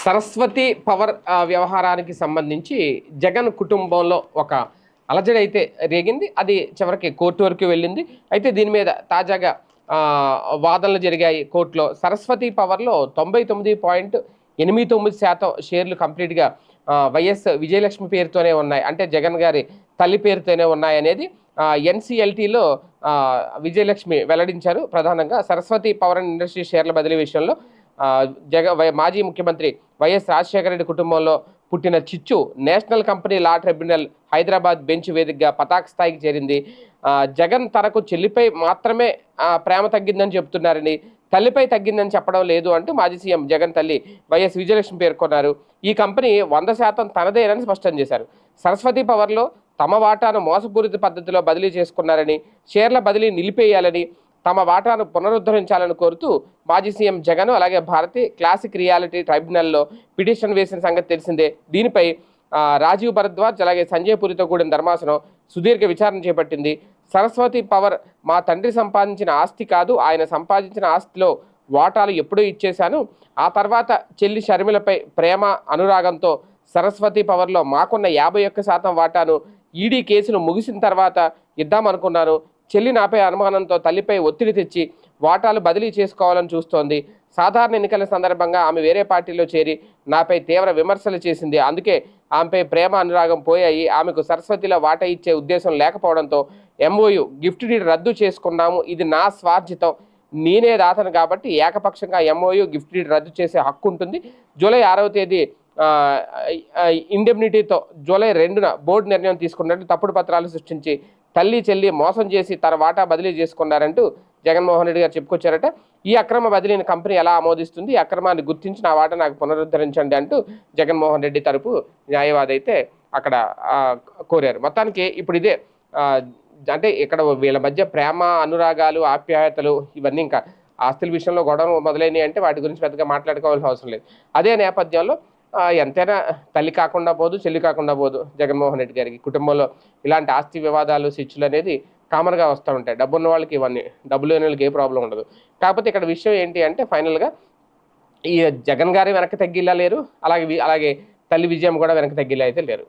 Saraswati power వ్యవహారానికి సంబంధించి జగన్ కుటుంబంలో ఒక అలజడి అయితే రేగింది. అది చివరికి కోర్టు వరకు వెళ్ళింది. అయితే దీని మీద తాజాగా వాదనలు జరిగాయి కోర్టులో. సరస్వతి పవర్లో 99.89% షేర్లు కంప్లీట్గా వైఎస్ విజయలక్ష్మి పేరుతోనే ఉన్నాయి. అంటే జగన్ గారి తల్లి పేరుతోనే ఉన్నాయనేది ఎన్సిఎల్టీలో విజయలక్ష్మి వెల్లడించారు. ప్రధానంగా సరస్వతి పవర్ అండ్ ఇండస్ట్రీ షేర్ల బదిలీ విషయంలో మాజీ ముఖ్యమంత్రి వైఎస్ రాజశేఖర రెడ్డి కుటుంబంలో పుట్టిన చిచ్చు national company law tribunal Hyderabad bench వేదికగా పతాక స్థాయికి చేరింది. జగన్ తనకు చెల్లిపై మాత్రమే ప్రేమ తగ్గిందని చెప్తున్నారని, తల్లిపై తగ్గిందని చెప్పడం లేదు అంటూ మాజీ సీఎం జగన్ తల్లి వైఎస్ విజయలక్ష్మి పేర్కొన్నారు. ఈ కంపెనీ 100% తనదేనని స్పష్టం చేశారు. సరస్వతి పవర్లో తమ వాటాను మోసపూరిత పద్ధతిలో బదిలీ చేసుకున్నారని, షేర్ల బదిలీ నిలిపేయాలని, తమ వాటాను పునరుద్ధరించాలని కోరుతూ మాజీ సీఎం జగన్ అలాగే భారతీ క్లాసిక్ రియాలిటీ ట్రైబ్యునల్లో పిటిషన్ వేసిన సంగతి తెలిసిందే. దీనిపై రాజీవ్ భరద్వాజ్ అలాగే సంజయ్ పూరితో కూడిన ధర్మాసనం సుదీర్ఘ విచారణ చేపట్టింది. సరస్వతి పవర్ మా తండ్రి సంపాదించిన ఆస్తి కాదు, ఆయన సంపాదించిన ఆస్తిలో వాటాలు ఎప్పుడూ ఇచ్చేశాను. ఆ తర్వాత చెల్లి షర్మిలపై ప్రేమ అనురాగంతో సరస్వతి పవర్లో మాకున్న 51% వాటాను ఈడీ కేసులు ముగిసిన తర్వాత ఇద్దామనుకున్నాను. చెల్లి నాపై అనుమానంతో తల్లిపై ఒత్తిడి తెచ్చి వాటాలు బదిలీ చేసుకోవాలని చూస్తోంది. సాధారణ ఎన్నికల సందర్భంగా ఆమె వేరే పార్టీలో చేరి నాపై తీవ్ర విమర్శలు చేసింది. అందుకే ఆమెపై ప్రేమ అనురాగం పోయాయి. ఆమెకు సరస్వతిలో వాటా ఇచ్చే ఉద్దేశం లేకపోవడంతో ఎంఓయు గిఫ్ట్ డీడ్ రద్దు చేసుకున్నాము. ఇది నా స్వార్జితం, నేనే దాతను కాబట్టి ఏకపక్షంగా ఎంఓయు గిఫ్ట్ డీడ్ రద్దు చేసే హక్కు ఉంటుంది. జూలై 6వ తేదీ ఇండెమ్నిటీతో జూలై 2న బోర్డు నిర్ణయం తీసుకున్నట్టు తప్పుడు పత్రాలు సృష్టించి తల్లి చెల్లి మోసం చేసి తన వాటా బదిలీ చేసుకున్నారంటూ జగన్మోహన్ రెడ్డి గారు చెప్పుకొచ్చారట. ఈ అక్రమ బదిలీని కంపెనీ ఎలా ఆమోదిస్తుంది? ఈ అక్రమాన్ని గుర్తించి నా వాటా నాకు పునరుద్ధరించండి అంటూ జగన్మోహన్ రెడ్డి తరపు న్యాయవాది అయితే అక్కడ కోరారు. మొత్తానికి ఇప్పుడు ఇదే అంటే ఇక్కడ వీళ్ళ మధ్య ప్రేమ అనురాగాలు ఆప్యాయతలు ఇవన్నీ ఇంకా ఆస్తుల విషయంలో గొడవ మొదలైనవి అంటే వాటి గురించి పెద్దగా మాట్లాడుకోవాల్సిన అవసరం లేదు. అదే నేపథ్యంలో ఎంతైనా తల్లి కాకుండా పోదు, చెల్లి కాకుండా పోదు జగన్మోహన్ రెడ్డి గారికి. కుటుంబంలో ఇలాంటి ఆస్తి వివాదాలు సిచ్చులు అనేది కామన్గా వస్తూ ఉంటాయి. డబ్బు ఉన్న వాళ్ళకి ఇవన్నీ, డబ్బు లేని వాళ్ళకి ఏ ప్రాబ్లం ఉండదు. కాకపోతే ఇక్కడ విషయం ఏంటి అంటే ఫైనల్గా ఈ జగన్ గారి వెనక్కి తగ్గిలా లేరు, అలాగే తల్లి విజయం కూడా వెనక్కి తగ్గిలా అయితే లేరు.